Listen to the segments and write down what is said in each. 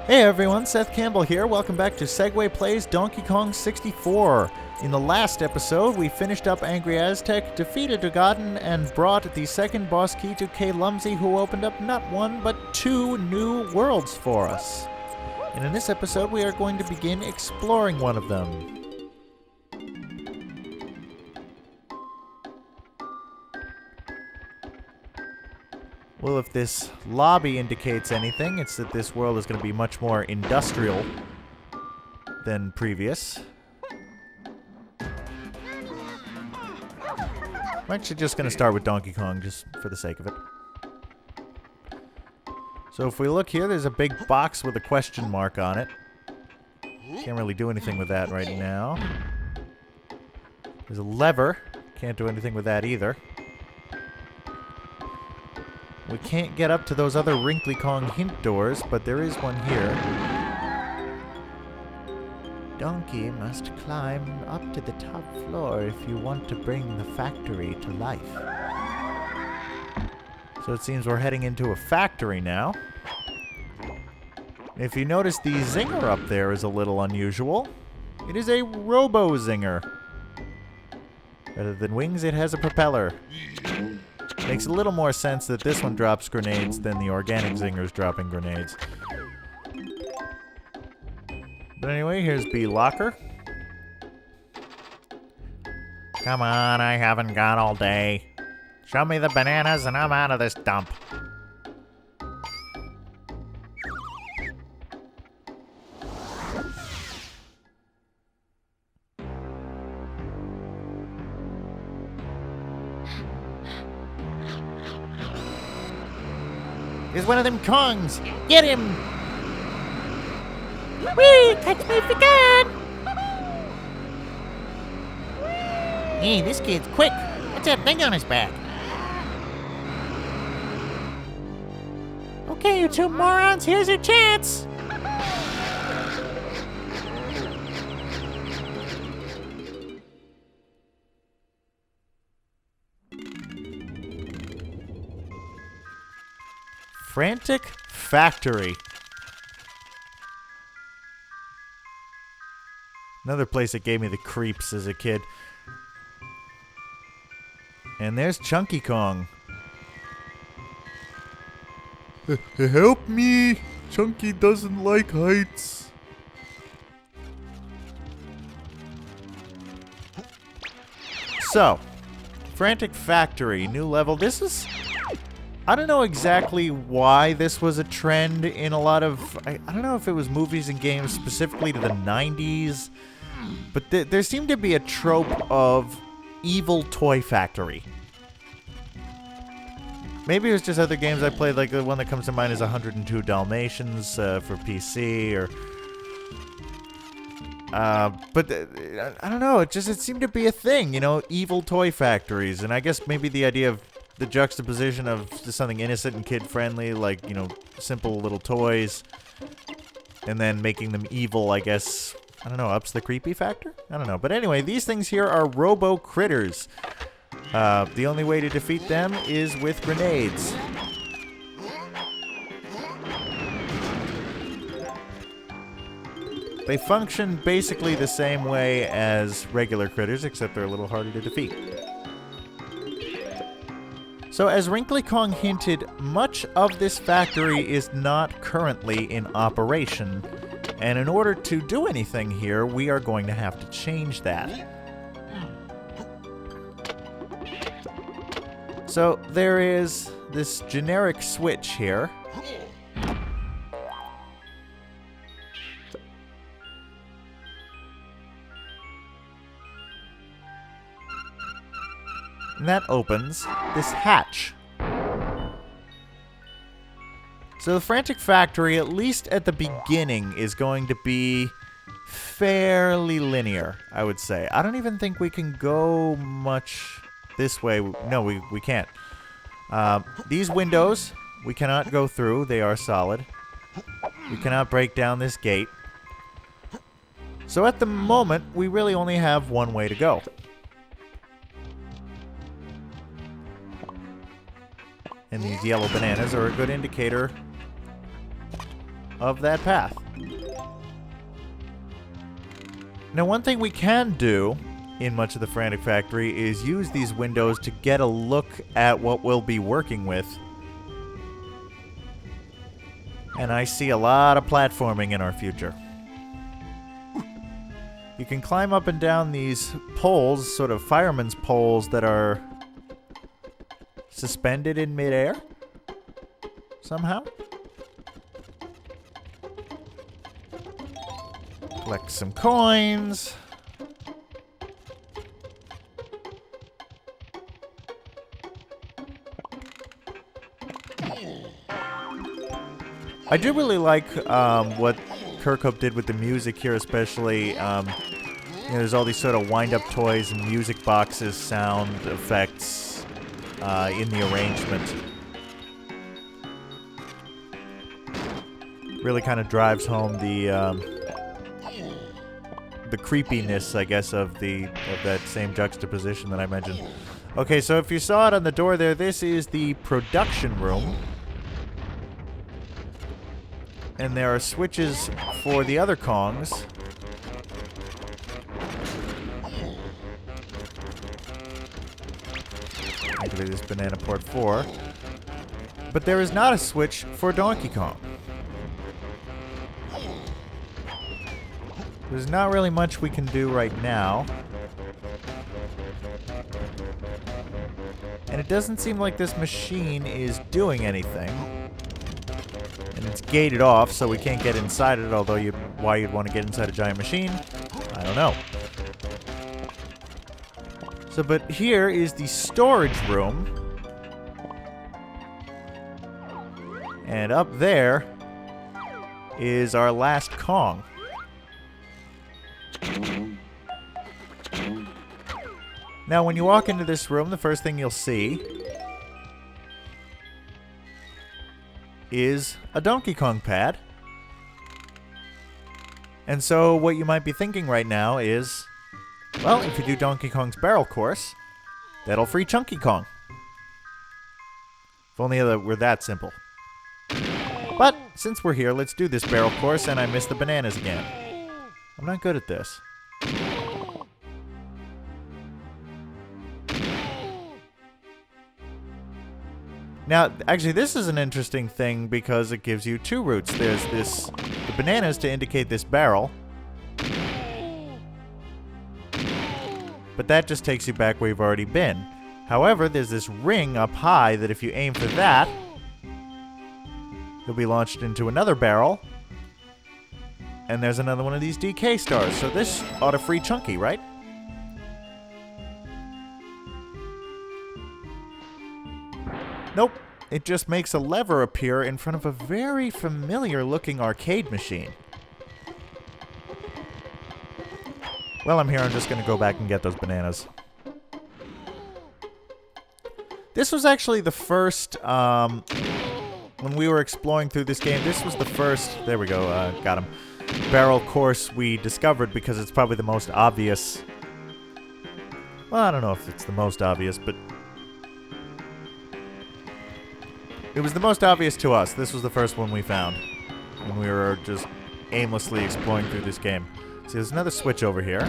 Hey everyone, Seth Campbell here. Welcome back to Segway Plays Donkey Kong 64. In the last episode, we finished up Angry Aztec, defeated Dugaden, and brought the second boss key to K. Lumsey, who opened up not one, but two new worlds for us. And in this episode, we are going to begin exploring one of them. Well, if this lobby indicates anything, it's that this world is going to be much more industrial than previous. I'm actually just going to start with Donkey Kong, just for the sake of it. So if we look here, there's a big box with a question mark on it. Can't really do anything with that right now. There's a lever. Can't do anything with that either. We can't get up to those other Wrinkly Kong hint doors, but there is one here. Donkey must climb up to the top floor if you want to bring the factory to life. So it seems we're heading into a factory now. If you notice, the zinger up there is a little unusual. It is a robo-zinger. Rather than wings, it has a propeller. Makes a little more sense that this one drops grenades than the organic zingers dropping grenades. But anyway, here's B Locker. Come on, I haven't got all day. Show me the bananas and I'm out of this dump. Here's one of them Kongs! Get him! Whee! Catch me if you can! Hey, this kid's quick! What's that thing on his back? Okay, you two morons, here's your chance! Frantic Factory. Another place that gave me the creeps as a kid. And there's Chunky Kong. Help me! Chunky doesn't like heights. So, Frantic Factory, new level. This is... I don't know exactly why this was a trend in a lot of... I don't know if it was movies and games specifically to the 90s. But there seemed to be a trope of evil toy factory. Maybe it was just other games I played, like the one that comes to mind is 102 Dalmatians for PC, or... but I don't know, it seemed to be a thing, you know, evil toy factories. And I guess maybe the idea of the juxtaposition of just something innocent and kid-friendly, like, you know, simple little toys, and then making them evil, I guess, I don't know, ups the creepy factor? I don't know. But anyway, these things here are robo-critters. The only way to defeat them is with grenades. They function basically the same way as regular critters, except they're a little harder to defeat. So, as Wrinkly Kong hinted, much of this factory is not currently in operation, and in order to do anything here, we are going to have to change that. So, there is this generic switch here. And that opens this hatch. So the Frantic Factory, at least at the beginning, is going to be fairly linear, I would say. I don't even think we can go much this way. No, we can't. These windows, we cannot go through. They are solid. We cannot break down this gate. So at the moment, we really only have one way to go. And these yellow bananas are a good indicator of that path. Now, one thing we can do in much of the Frantic Factory is use these windows to get a look at what we'll be working with. And I see a lot of platforming in our future. You can climb up and down these poles, sort of fireman's poles that are suspended in midair somehow. Collect some coins. I do really like what Kirkhope did with the music here, especially. There's all these sort of wind-up toys and music boxes, sound effects in the arrangement. Really kind of drives home the creepiness, I guess, of that same juxtaposition that I mentioned. Okay, so if you saw it on the door there, this is the production room. And there are switches for the other Kongs. Actually, this Banana Port 4. But there is not a switch for Donkey Kong. There's not really much we can do right now. And it doesn't seem like this machine is doing anything. And it's gated off, so we can't get inside it, although why you'd want to get inside a giant machine, I don't know. So, but here is the storage room. And up there is our last Kong. Now, when you walk into this room, the first thing you'll see is a Donkey Kong pad. And so what you might be thinking right now is, well, if you do Donkey Kong's barrel course, that'll free Chunky Kong. If only we're that simple. But since we're here, let's do this barrel course, and I missed the bananas again. I'm not good at this. Now, actually, this is an interesting thing because it gives you two routes. There's the bananas to indicate this barrel. But that just takes you back where you've already been. However, there's this ring up high that if you aim for that, you'll be launched into another barrel. And there's another one of these DK stars. So this ought to free Chunky, right? Nope. It just makes a lever appear in front of a very familiar-looking arcade machine. Well, I'm here. I'm just going to go back and get those bananas. This was actually the first, when we were exploring through this game, this was the first, there we go, got him, barrel course we discovered because it's probably the most obvious. Well, I don't know if it's the most obvious, but it was the most obvious to us. This was the first one we found when we were just aimlessly exploring through this game. See, there's another switch over here.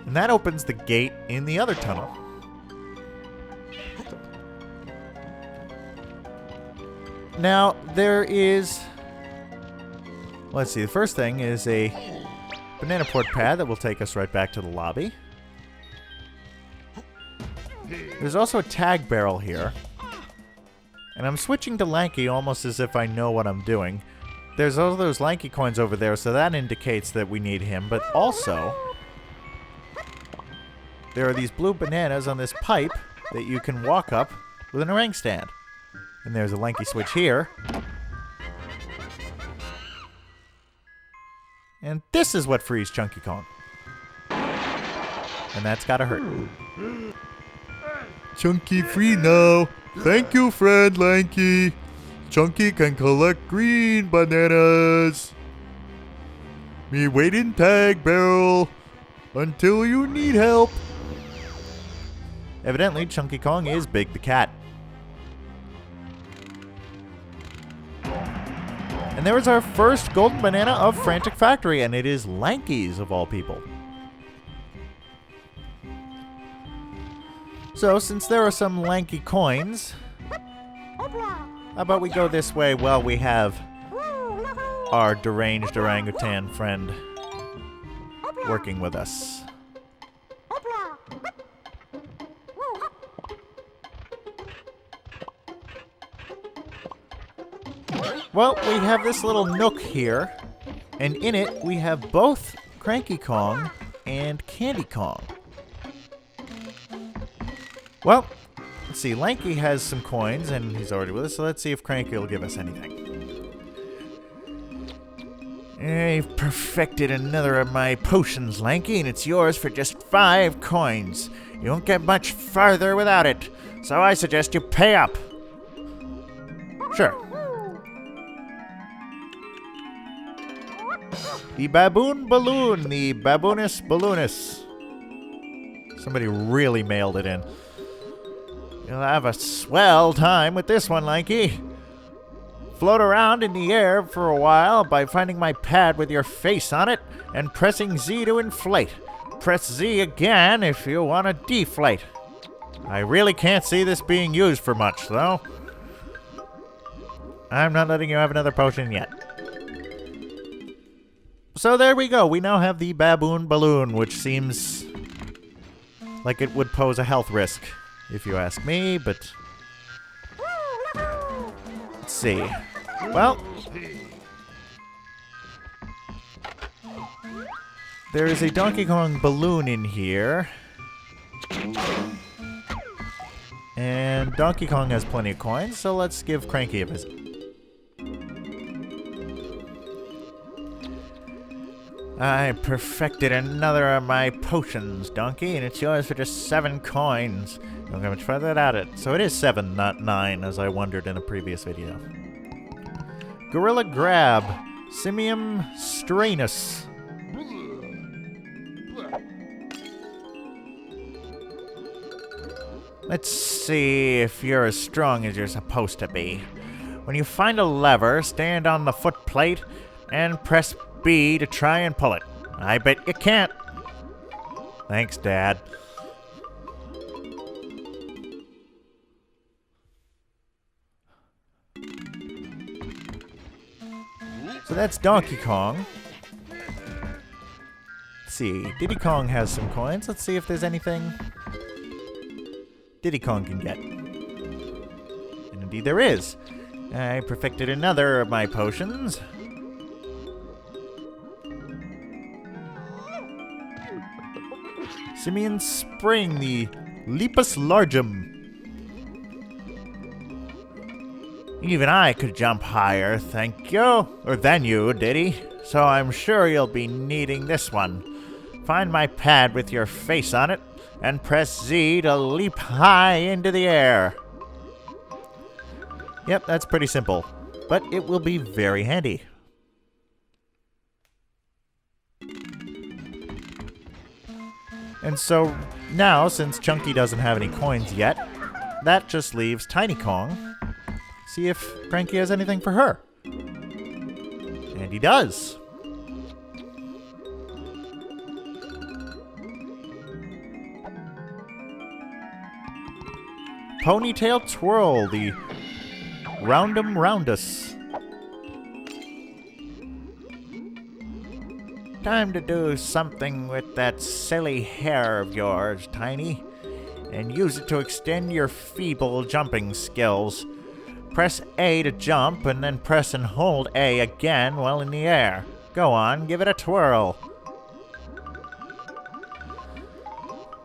And that opens the gate in the other tunnel. Now, there is... Let's see, the first thing is a banana port pad that will take us right back to the lobby. There's also a tag barrel here. And I'm switching to Lanky almost as if I know what I'm doing. There's all those Lanky coins over there, so that indicates that we need him. But also, there are these blue bananas on this pipe that you can walk up with an orang stand. And there's a Lanky switch here. And this is what frees Chunky Kong. And that's gotta hurt. Chunky free now. Thank you, friend Lanky. Chunky can collect green bananas. Me wait in tag barrel until you need help. Evidently, Chunky Kong is Big the Cat. And there is our first golden banana of Frantic Factory, and it is Lanky's of all people. So, since there are some Lanky coins, how about we go this way while we have our deranged orangutan friend working with us. Well, we have this little nook here, and in it we have both Cranky Kong and Candy Kong. Well, let's see, Lanky has some coins, and he's already with us, so let's see if Cranky will give us anything. I've perfected another of my potions, Lanky, and it's yours for just 5 coins. You won't get much farther without it, so I suggest you pay up. Sure. The Baboon Balloon, the Baboonus Balloonus. Somebody really mailed it in. You'll have a swell time with this one, Lanky. Float around in the air for a while by finding my pad with your face on it and pressing Z to inflate. Press Z again if you want to deflate. I really can't see this being used for much, though. I'm not letting you have another potion yet. So there we go. We now have the Baboon Balloon, which seems like it would pose a health risk, if you ask me, but let's see. Well, there is a Donkey Kong balloon in here, and Donkey Kong has plenty of coins, so let's give Cranky a visit. I perfected another of my potions, Donkey, and it's yours for just 7 coins. Don't get much further without it. So it is 7, not 9, as I wondered in a previous video. Gorilla Grab, Simium Stranus. Let's see if you're as strong as you're supposed to be. When you find a lever, stand on the foot plate and press B to try and pull it. I bet you can't. Thanks, Dad. So that's Donkey Kong. Let's see. Diddy Kong has some coins. Let's see if there's anything Diddy Kong can get. And indeed there is. I perfected another of my potions. Simian Spring, the Lepus Largum. Even I could jump higher, thank you. Or than you, Diddy. So I'm sure you'll be needing this one. Find my pad with your face on it, and press Z to leap high into the air. Yep, that's pretty simple. But it will be very handy. And so now, since Chunky doesn't have any coins yet, that just leaves Tiny Kong. See if Cranky has anything for her. And he does. Ponytail Twirl, the Roundum Roundus. Time to do something with that silly hair of yours, Tiny, and use it to extend your feeble jumping skills. Press A to jump, and then press and hold A again while in the air. Go on, give it a twirl.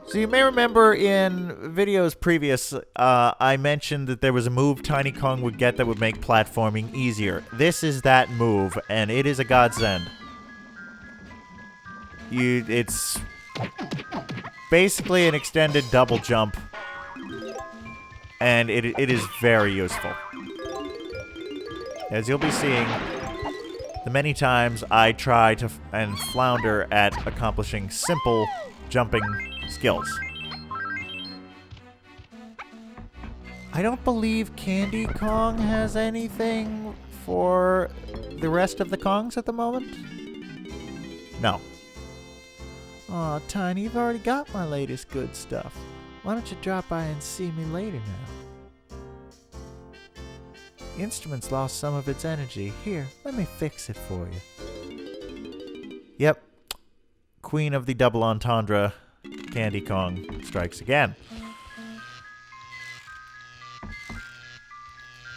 So you may remember in videos previous, I mentioned that there was a move Tiny Kong would get that would make platforming easier. This is that move, and it is a godsend. It's basically an extended double jump, and it is very useful. As you'll be seeing, the many times I try to and flounder at accomplishing simple jumping skills. I don't believe Candy Kong has anything for the rest of the Kongs at the moment. No. Aw, Tiny, you've already got my latest good stuff. Why don't you drop by and see me later now? The instrument's lost some of its energy. Here, let me fix it for you. Yep. Queen of the double entendre, Candy Kong, strikes again.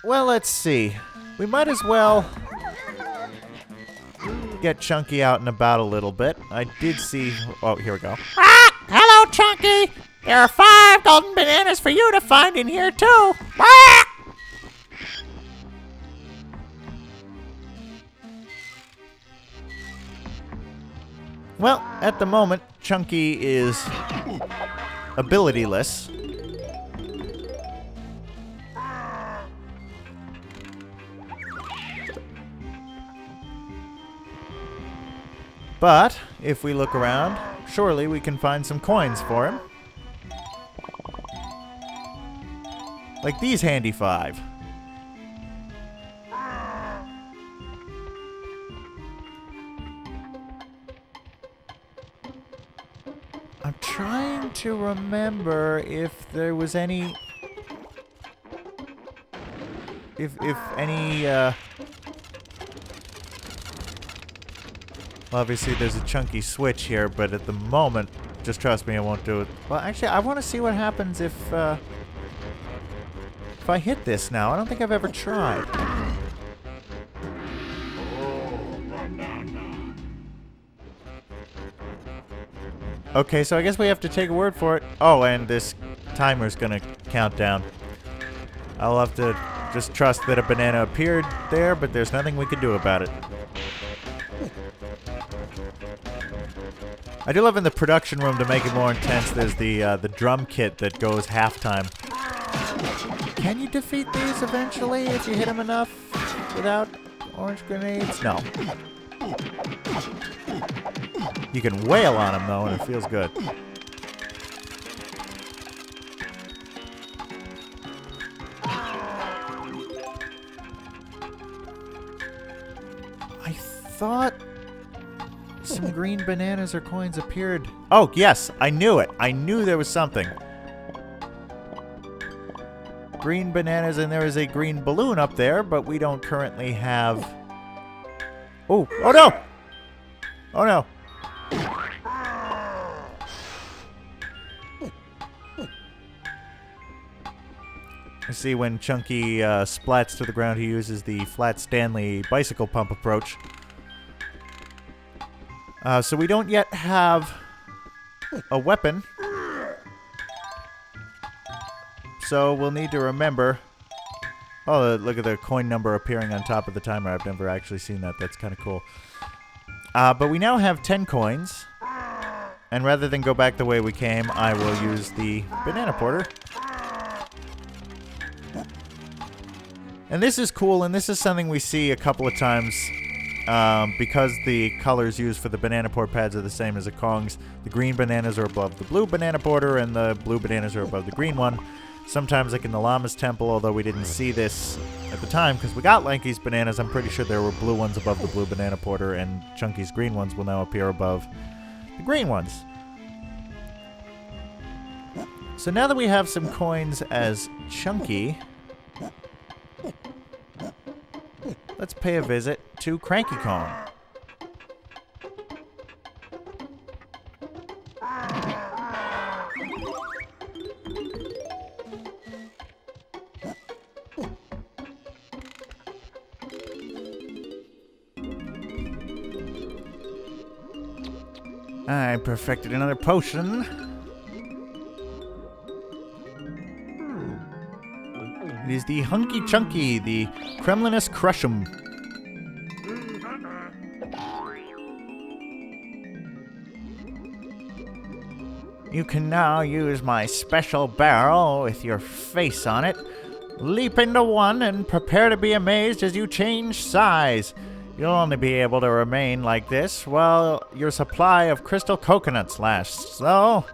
Well, let's see. We might as well get Chunky out and about a little bit. I did see... Oh, here we go. Ah! Hello, Chunky! There are 5 golden bananas for you to find in here, too! Ah! Well, at the moment, Chunky is abilityless. But, if we look around, surely we can find some coins for him. Like these handy 5. I'm trying to remember if there was any... If any, well, obviously there's a Chunky switch here, but at the moment, just trust me, I won't do it. Well, actually, I want to see what happens if I hit this now. I don't think I've ever tried. Okay, so I guess we have to take a word for it. Oh, and this timer's gonna count down. I'll have to just trust that a banana appeared there, but there's nothing we can do about it. I do love in the production room, to make it more intense, there's the drum kit that goes halftime. Can you defeat these eventually if you hit them enough without orange grenades? No. You can wail on them, though, and it feels good. I thought some green bananas or coins appeared. Oh, yes, I knew it. I knew there was something. Green bananas, and there is a green balloon up there, but we don't currently have... Oh, oh no! Oh no. You see, when Chunky splats to the ground, he uses the Flat Stanley bicycle pump approach. So we don't yet have a weapon. So we'll need to remember... Oh, look at the coin number appearing on top of the timer. I've never actually seen that. That's kind of cool. But we now have 10 coins. And rather than go back the way we came, I will use the banana porter. And this is cool, and this is something we see a couple of times. Because the colors used for the banana port pads are the same as the Kongs. The green bananas are above the blue banana porter, and the blue bananas are above the green one. Sometimes, like in the Llama's Temple, although we didn't see this at the time because we got Lanky's bananas, I'm pretty sure there were blue ones above the blue banana porter, and Chunky's green ones will now appear above the green ones. So now that we have some coins as Chunky, let's pay a visit to Cranky Kong. I perfected another potion. It is the Hunky Chunky, the Kremlinus Crush'em. You can now use my special barrel with your face on it. Leap into one and prepare to be amazed as you change size. You'll only be able to remain like this while your supply of crystal coconuts lasts, though.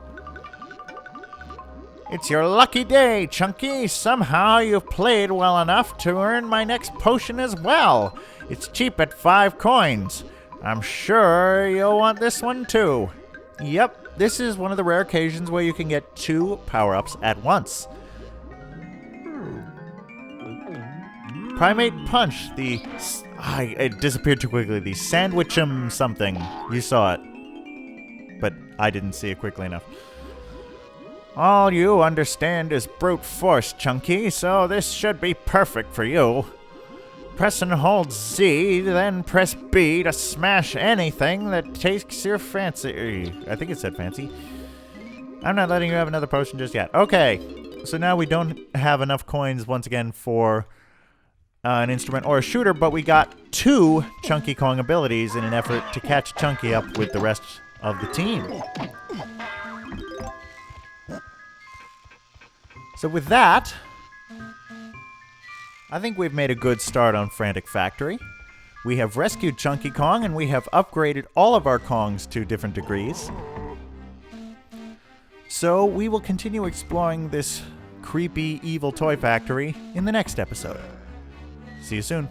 It's your lucky day, Chunky. Somehow you've played well enough to earn my next potion as well. It's cheap at 5 coins. I'm sure you'll want this one too. Yep, this is one of the rare occasions where you can get 2 power-ups at once. Primate Punch, it disappeared too quickly. The Sandwichum something. You saw it. But I didn't see it quickly enough. All you understand is brute force, Chunky, so this should be perfect for you. Press and hold Z, then press B to smash anything that takes your fancy. I think it said fancy. I'm not letting you have another potion just yet. Okay, so now we don't have enough coins once again for an instrument or a shooter, but we got 2 Chunky Kong abilities in an effort to catch Chunky up with the rest of the team. So with that, I think we've made a good start on Frantic Factory. We have rescued Chunky Kong, and we have upgraded all of our Kongs to different degrees. So we will continue exploring this creepy, evil toy factory in the next episode. See you soon.